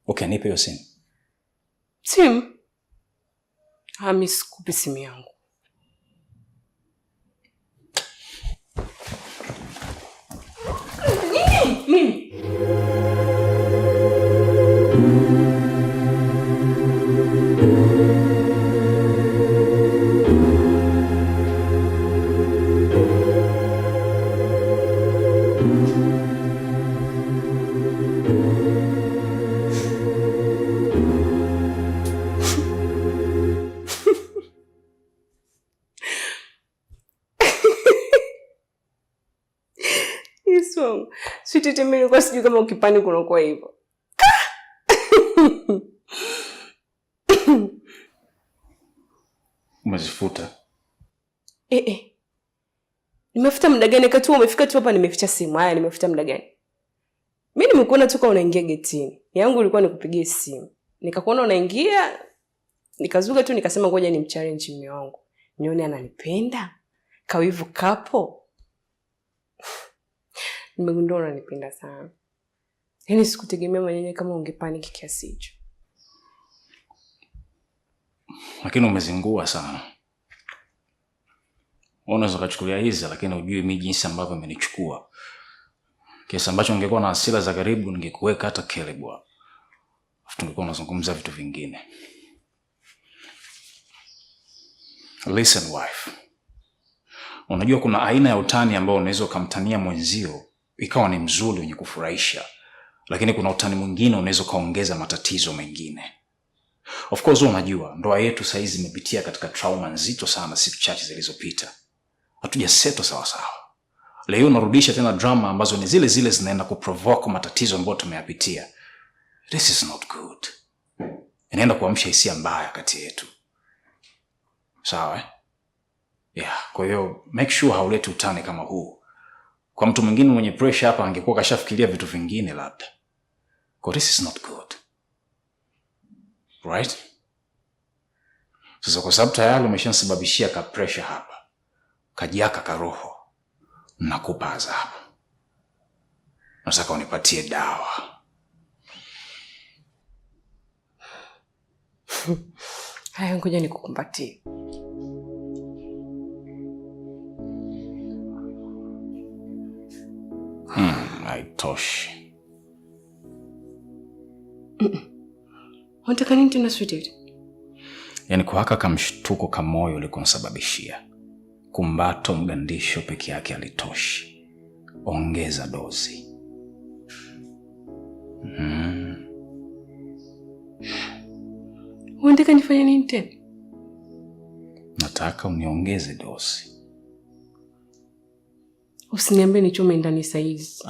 Okay, nipe hiyo simu. Simu? Mimi sikupi simu yangu. Mimi. Sweetie, mimi nilikuwa sijui kama ukipani kunakuwa hivyo. Umezifuta? Nimefuta muda gani? Kati umefika tu hapa nimeficha simu. Haya, nimefuta muda gani? Mimi nimekuona toka unaingia getini. Yangu ilikuwa nikupigie simu. Nikakuona unaingia, nikazuga tu nikasema ngoja ni mchallenge mume wangu. Nione ananipenda. Kawivu kapo. Nimegundua unanipenda sana. Yaani sikutegemea mwenyewe kama ungepaniki kiasi hicho. Lakini umezingua sana. Unaweza kuchukulia hizi lakini hujui mimi jinsi ambavyo amenichukua. Kiasi ambacho ungekuwa na hasira za karibu ningekuweka hata kelebwa. Tungekuwa tunazungumza vitu vingine. Listen wife. Unajua kuna aina ya utani ambao unaweza kumtania mwenzio ikawa ni mzuri wenye kufurahisha. Lakini kuna utani mwingine unaweza kaongeza matatizo mengine. Of course unajua ndoa yetu sasa hizi imepitia katika trauma nzito sana siku chache zilizopita. Hatujaseto sawa sawa. Leo unarudisha tena drama ambazo ni zile zile zinaenda kuprovoke matatizo ambayo tumeyapitia. This is not good. Inaenda kuamsha hisia mbaya kati yetu. Sawa Yeah, kwa hiyo make sure hauleti utani kama huu. Kwa mtu mwingine mwenye pressure hapa angekuwa kashafikiria vitu vingine labda. Kwa this is not good. Right? Sasa kwa sababu tayari umeshanisababishia ka pressure hapa. Kajiaka karoho. Nakupa adhabu. Nataka unipatie dawa. Haya, ngoja nikukumbatie. Haitoshi. Unataka nini tena sweetie? Yaani kwa haka kamshtuko kama moyo ulikonisababishia. Kumbato mgandisho peke yake alitoshi. Ongeza dozi. Unataka nifanye nini tena? Nataka uniongeze dozi. Usiniambie nichome ndani saizi.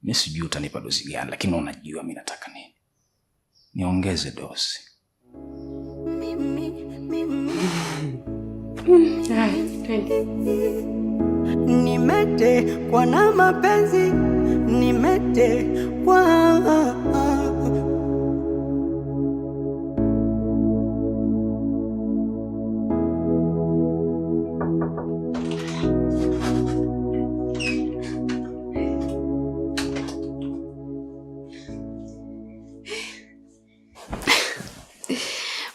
Mimi sijui utanipa dozi gani lakini unajua mimi nataka nini. Niongeze dozi. Nimetekwa na mapenzi, nimetekwa.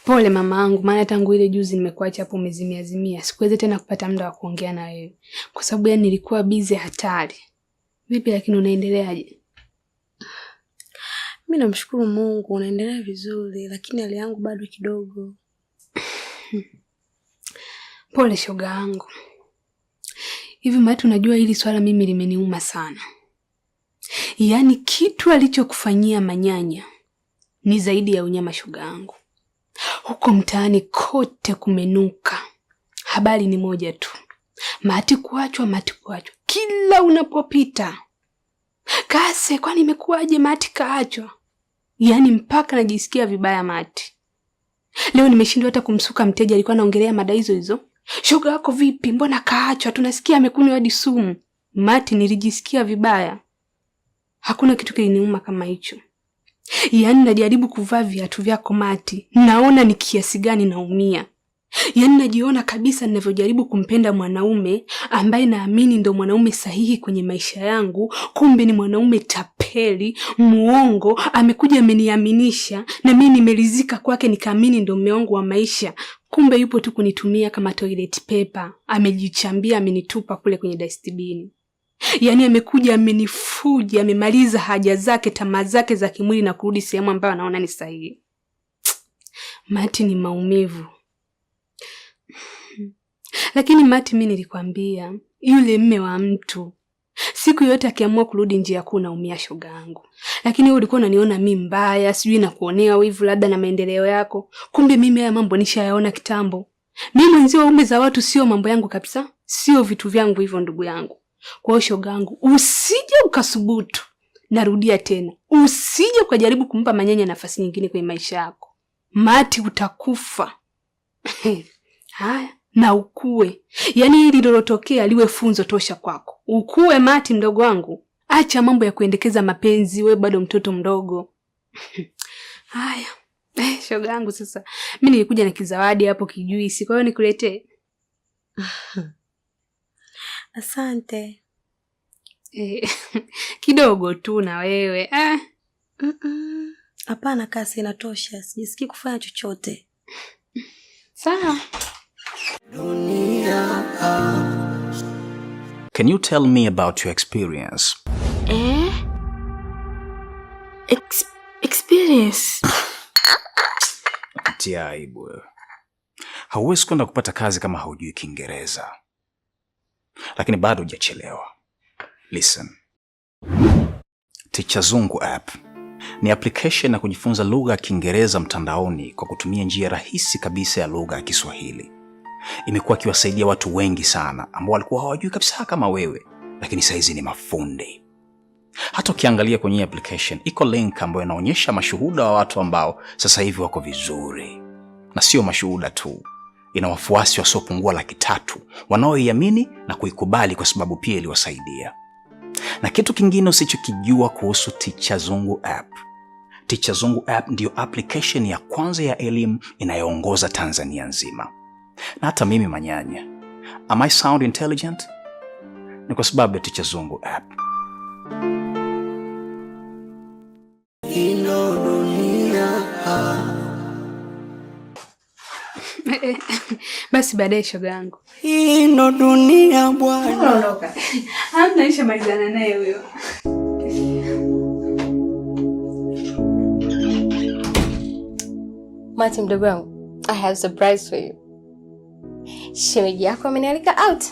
Pole mamangu, maana tangu ile juzi nimekuacha hapo umezimia. Sikuweza tena kupata muda wa kuongea na wewe. Kwa sababu yani nilikuwa busy hatari. Vipi lakini unaendeleaje? Mimi namshukuru Mungu unaendelea vizuri, lakini hali yangu bado kidogo. Pole shoga yangu. Hivi matu unajua hili swala mimi limeniuma sana. Yaani kitu alichokufanyia Manyanya ni zaidi ya unyama shoga yangu. Huko mtaani kote kumenuka. Habari ni moja tu. Mati kuachwa. Kila unapopita. Kase, kwani imekuwaje Mati kaachwa? Yaani mpaka najisikia vibaya Mati. Leo nimeshindwa hata kumsuka mteja alikuwa anaongelea mada hizo. Shoga yako vipi? Mbona kaachwa? Tunasikia amekunywa hadi sumu. Mati nilijisikia vibaya. Hakuna kitu kiliniuma kama hicho. Yaani najaribu kuvaa viatu vyako Mati. Naona ni kiasi gani naumia. Yaani najiona kabisa ninavyojaribu kumpenda mwanaume ambaye naamini ndo mwanaume sahihi kwenye maisha yangu, kumbe ni mwanaume tapeli, muongo, amekuja ameniaminisha na mimi nimelizika kwake nikaamini ndo mume wangu wa maisha. Kumbe yupo tu kunitumia kama toilet paper, amejichambia amenitupa kule kwenye dustbin. Yaani amekuja amenifuja, amemaliza haja zake, tamaa zake za kimwili na kurudi sehemu ambayo anaona ni sahihi. Mati, ni maumivu. Lakini Mati, mimi nilikwambia yule mme wa mtu siku yote akiamua kurudi njia kuu naumia shoga yangu. Lakini wewe ulikuwa unaniona mimi mbaya, sijui na kuonea wivu labda na maendeleo yako. Kumbe mimi haya mambo nishayaona kitambo. Mimi mwenzio waume za watu sio mambo yangu kabisa. Sio vitu vyangu hivyo ndugu yangu. Kwa hiyo shoga yangu, usije ukasubutu. Narudia tena. Usije ukajaribu kumpa Manyanya nafasi nyingine kwenye maisha yako. Mati, utakufa. Haya, na ukue. Yaani hili lilotokea liwe funzo tosha kwako. Ukue Mati mdogo wangu. Acha mambo ya kuendekeza mapenzi, we bado mtoto mdogo. Haya. Shoga yangu, sasa mimi nilikuja na kizawadi hapo kijuisi, kwa hiyo nikuletee. Asante. Kidogo tu na wewe. Hapana, kasi inatosha. Sijisikii kufanya chochote. Sawa. Can you tell me about your experience? Experience? Tia aibu wewe. Hauwezi kwenda kupata kazi kama haujui Kiingereza. Lakini bado hujachelewa. Listen. Teacher Zungu app ni application ya kujifunza lugha ya Kiingereza mtandaoni kwa kutumia njia rahisi kabisa ya lugha ya Kiswahili. Imekuwa ikiwasaidia watu wengi sana ambao walikuwa hawajui kabisa kama wewe, lakini saizi ni mafundi. Hata ukiangalia kwenye application iko link ambayo inaonyesha mashuhuda wa watu ambao sasa hivi wako vizuri. Na sio mashuhuda tu, ina wafuasi wasiopungua 300,000 wanaoiamini na kuikubali kwa sababu pia iliwasaidia. Na kitu kingine usichokijua kuhusu Teacher Zungu app. Teacher Zungu app ndio application ya kwanza ya elimu inayoongoza Tanzania nzima. Na hata mimi Manyanya, am I sound intelligent? Ni kwa sababu ya Teacher Zungu app. Basi baadaye shoga yangu. Ino dunia bwana. Ondoka. Hamna, isha malizana naye huyo. Mati mdogo wangu, I have a surprise for you. Shemeji yako amenialika out.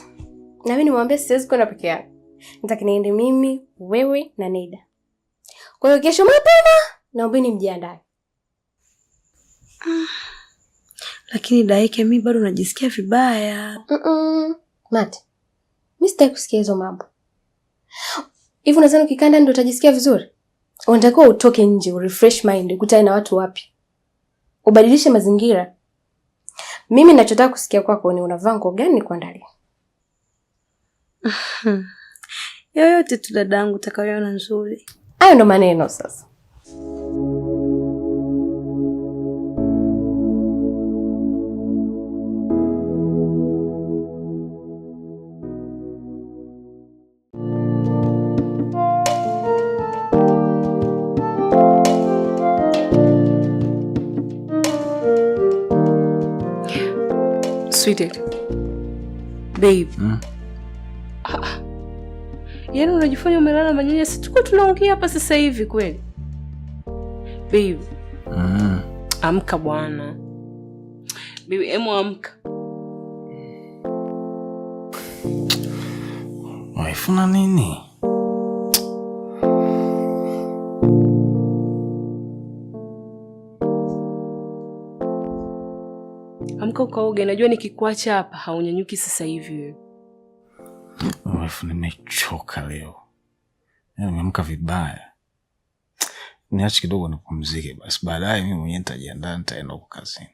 Na mimi nimwambia siwezi kwenda peke yangu. Nataka niende mimi, wewe na Nida. Kwa hiyo kesho mapema naombeni mjiandae. Lakini Daike, mimi bado najisikia vibaya. Mati, mimi sitaki kusikia hizo mambo. Hivi unadhani ukikaa ndani ndio utajisikia vizuri? Unatakiwa utoke nje, refresh mind, ukutane na watu wapya. Ubadilishe mazingira. Mimi ninachotaka kusikia kwako ni unavaa nguo gani nikuandalie. Yoyote tu dadangu utakayoona nzuri. Hayo ndo maneno sasa. Sweetheart. Babe. Yaani unajifanya umelala Manyanya, si tuko tunaongea hapa sasa hivi kweli? Babe. Amka bwana. Babe, emo amka. Waifuna nini? Amka ukaoge, najua nikikuacha hapa haunyanyuki sasa hivi wewe. Wife, nimechoka leo. Nimeamka vibaya. Niache kidogo nipumzike basi. Baadaye mimi mwenyewe nitajiandaa nitaenda huko kazini.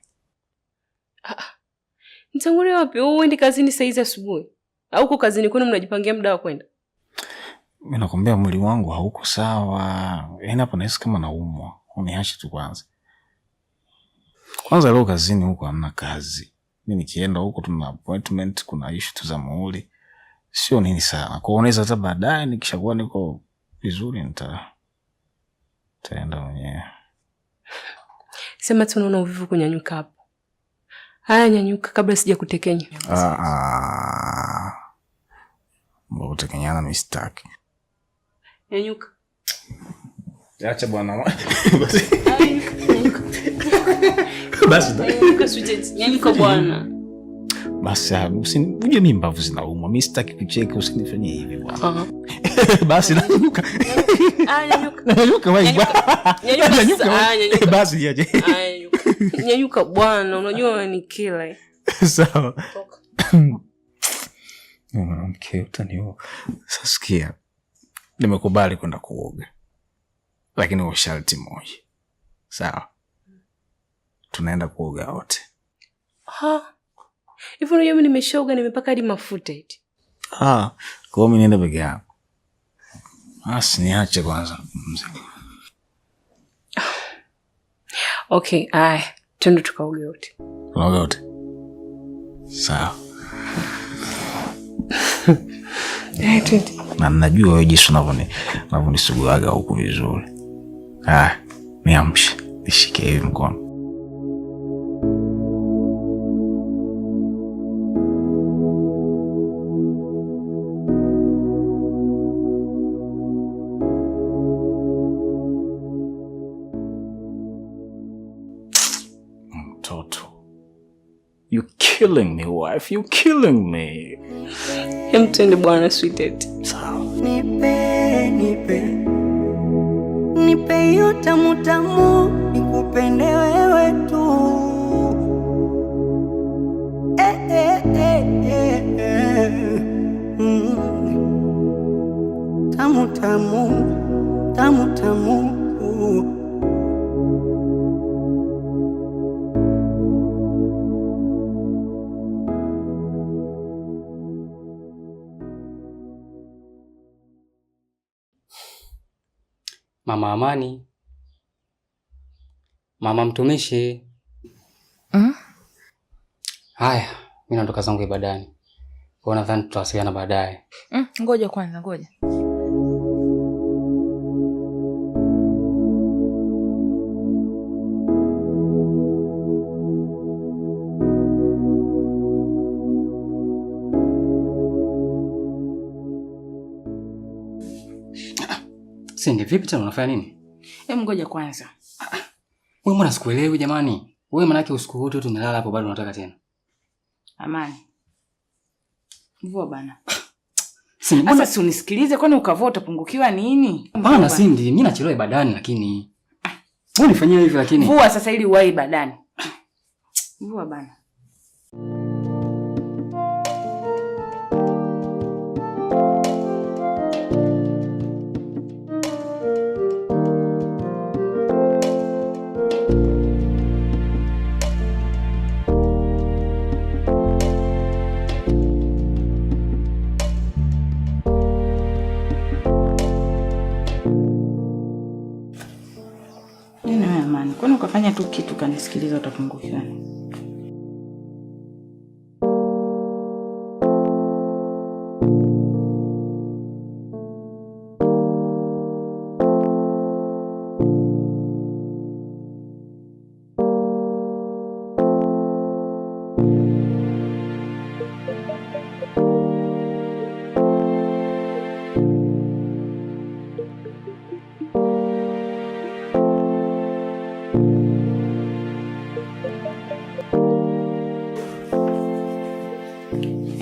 Nitangulie wapi? Wewe uende kazini saa hizi asubuhi? Au uko kazini kwani mnajipangia muda wa kwenda? Mimi nakwambia mwili wangu hauko sawa. Yaani hapo nahisi kama naumwa. Uniache tu kwanza. Kwanza leo kazini huko hamna kazi. Mimi nikienda huko tuna appointment, kuna issue za muhuri. Sio nini sana. Kwa unaweza hata baadaye nikishakuwa niko vizuri nitaenda mwenyewe. Sema tu unaona uvivu kunyanyuka hapo. Haya nyanyuka kabla sija kutekenya. Mbona kutekenyana mistaki. Nyanyuka. Acha bwana. Basi nyanyuka sweetheart. Nyanyuka bwana. Basi usije mimi mbavu zinauma. Mimi sitaki kucheka, usinifanyie hivi bwana. Basi nyanyuka. Nyanyuka. Nyanyuka wewe. Nyanyuka. Basi niaje. Nyanyuka bwana, unajua ni kila. Sawa. Mke utaniua. Sasikia. Nimekubali kwenda kuoga. Lakini kwa sharti moja. Sawa. Tunaenda kuoga wote. Hivyo unajua mimi nimeshoga, nimepaka hadi mafuta eti. Kwa hiyo mimi niende peke yangu. Basi niache kwanza mzee. Okay, twende tukaoge wote. Tunaoga wote. Sawa. Twende. Na najua wewe jinsi unavyonisuguaga huku vizuri. Niamshe, nishike hivi mkono. You're killing me, wife. You're killing me. Twende bwana sweetheart. Sawa. Nipe hiyo tamu tamu, nikupende wewe tu. Tamu tamu, tamu tamu. Mama Amani. Mama mtumishi. Haya, mimi naondoka zangu ibadani. Kwa nadhani tutawasiliana baadaye. Ngoja kwanza, ngoja. Sindi, vipi tena unafanya nini? Ngoja kwanza. Wewe mbona sikuelewi jamani? Wewe manake usiku wote tumelala hapo bado unataka tena. Amani. Mvua bana. Sindi, sasa si unisikilize, kwani ukavua utapungukiwa nini? Bana Sindi, mimi nachelewa ibadani lakini. Wewe unifanyia hivi lakini. Mvua sasa ili uwahi ibadani. Mvua bana. Kwani ukafanya tu kitu kanisikiliza utapungukiwa.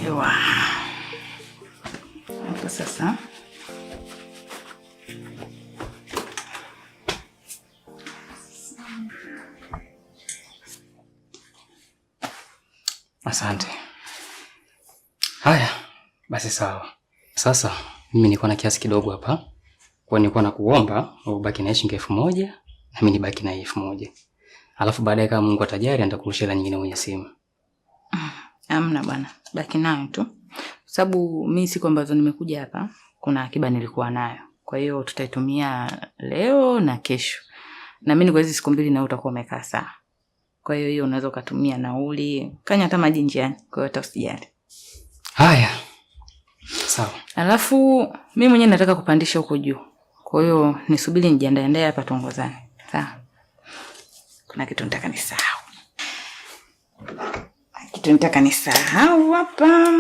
Ewa. Hapo sasa. Asante. Haya, basi sawa. Sasa mimi niko na kiasi kidogo hapa. Kwa nilikuwa nakuomba ubaki na shilingi 1000 na mimi nibaki na 1000. Alafu baadaye kama Mungu atajali nitakurushia hela nyingine kwenye simu. Hamna bwana, baki nayo tu. Sababu mimi siku ambazo nimekuja hapa kuna akiba nilikuwa nayo. Kwa hiyo tutaitumia leo na kesho. Na mimi kwa hizo siku mbili na utakuwa umekaa sawa. Kwa Kwa hiyo unaweza ukatumia nauli, kanya hata maji njiani. Kwa hiyo hata usijali. Haya. Sawa. Alafu mimi mwenyewe nataka kupandisha huko juu. Kwa hiyo nisubiri nijiandae hapa tuongozane. Sawa. Kuna kitu nataka nisahau. Hapa.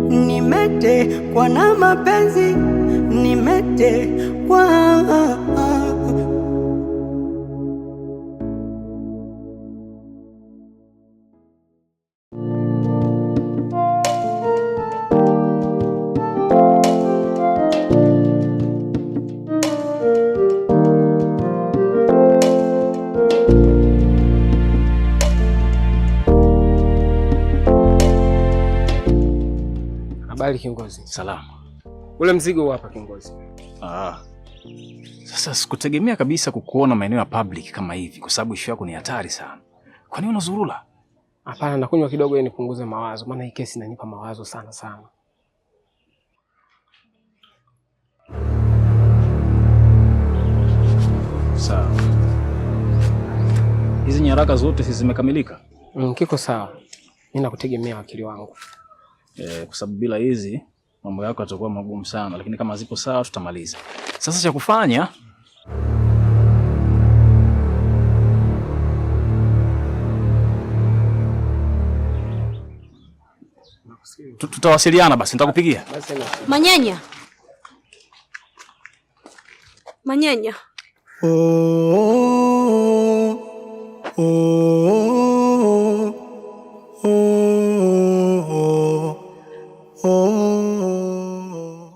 Nimetekwa na mapenzi, nimetekwa. Habari kiongozi. Salama. Ule mzigo hapa kiongozi. Sasa sikutegemea kabisa kukuona maeneo ya public kama hivi kwa sababu issue yako ni hatari sana. Kwa nini unazurula? Hapana, nakunywa kidogo ili nipunguze mawazo, maana hii kesi inanipa mawazo sana. Sawa. Hizi nyaraka zote zimekamilika? Kiko sawa. Mimi nakutegemea wakili wangu. Kwa sababu bila hizi mambo yako yatakuwa magumu sana, lakini kama zipo sawa tutamaliza. Sasa cha kufanya tutawasiliana basi, nitakupigia. Manyanya.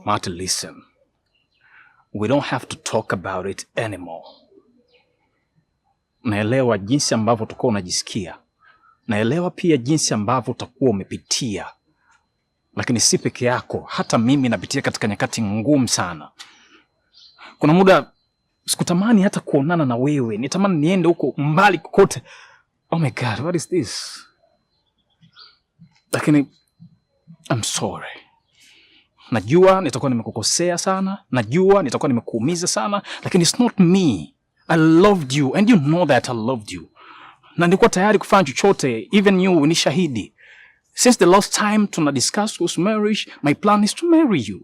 Martin, listen. We don't have to talk about it anymore. Naelewa jinsi ambavyo utakuwa unajisikia. Naelewa pia jinsi ambavyo utakuwa umepitia. Lakini si peke yako, hata mimi napitia katika nyakati ngumu sana. Kuna muda sikutamani hata kuonana na wewe. Nitamani niende huko mbali kokote. Oh my God, what is this? Lakini I'm sorry. Najua nitakuwa nimekukosea sana, najua nitakuwa nimekuumiza sana, lakini it's not me. I loved you and you know that I loved you. Na nilikuwa tayari kufanya chochote, even you ni shahidi. Since the last time tuna discuss kuhusu marriage, my plan is to marry you.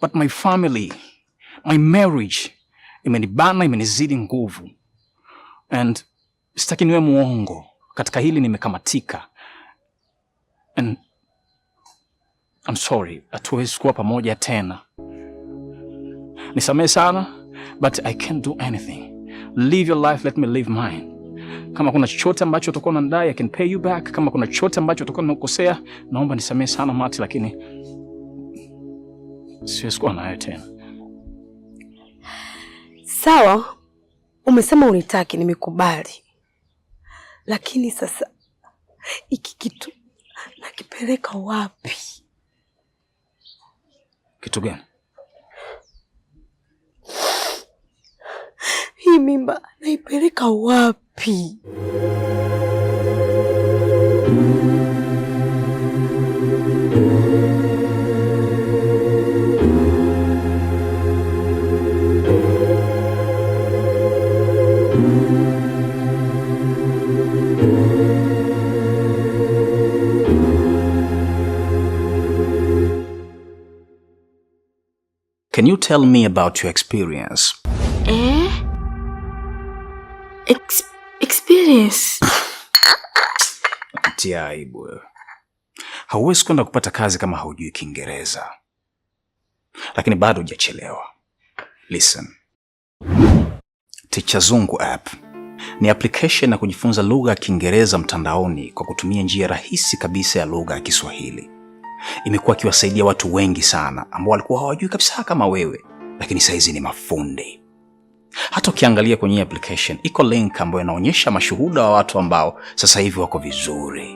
But my family, my marriage, imenibana, imenizidi nguvu. And sitaki niwe muongo. Katika hili nimekamatika. And I'm sorry, hatuwezi kuwa pamoja tena. Nisamehe sana, but I can't do anything. Live your life, let me live mine. Kama kuna chochote ambacho utakuwa unadai, I can pay you back. Kama kuna chochote ambacho utakuwa unakosea, naomba nisamehe sana Mati, lakini siwezi kuwa nayo tena. Sawa, umesema unitaki, nimekubali. Lakini sasa iki kitu nakipeleka wapi? Kitu gani? Hii mimba naipeleka wapi? Can you tell me about your experience? Experience? Tia aibu wewe. Hauwezi kwenda kupata kazi kama haujui Kiingereza. Lakini bado hujachelewa. Listen. Teacher Zungu app ni application ya kujifunza lugha ya Kiingereza mtandaoni kwa kutumia njia rahisi kabisa ya lugha ya Kiswahili. Imekuwa ikiwasaidia watu wengi sana ambao walikuwa hawajui kabisa kama wewe, lakini saizi ni mafundi. Hata ukiangalia kwenye application iko link ambayo inaonyesha mashuhuda wa watu ambao sasa hivi wako vizuri.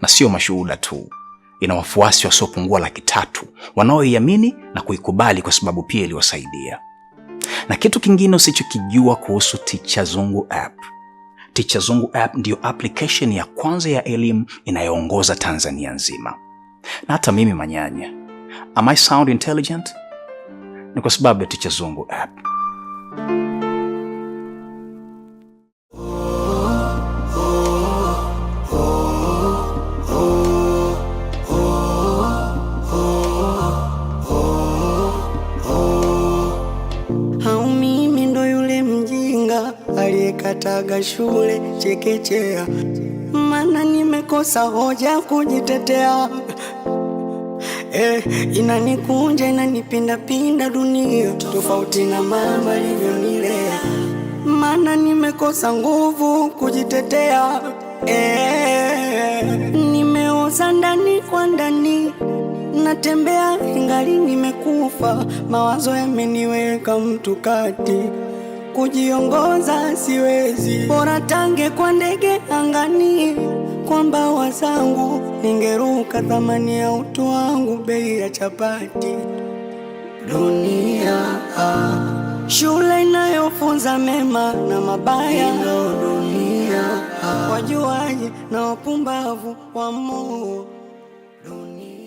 Na sio mashuhuda tu, ina wafuasi wasiopungua 300,000 wanaoiamini na kuikubali kwa sababu pia iliwasaidia. Na kitu kingine usichokijua kuhusu Ticha Zungu app. Ticha Zungu app ndiyo application ya kwanza ya elimu inayoongoza Tanzania nzima. Na hata mimi manyanya, am I sound intelligent? Ni kwa sababu ya Ticha Zungu app. Aliyekataga shule chekechea, mana nimekosa hoja kujitetea. Inanikunja inanipinda pinda dunia, tofauti na mama alivyonilea, mana nimekosa nguvu kujitetea. Nimeoza ndani kwa ndani, natembea ingali nimekufa, mawazo yameniweka mtu kati, kujiongoza siwezi, bora tange kwa ndege angani, kwa mbawa zangu ningeruka, thamani ya utu wangu bei ya chapati. Dunia shule inayofunza mema na mabaya, dunia wajuaji na wapumbavu wa moo. Dunia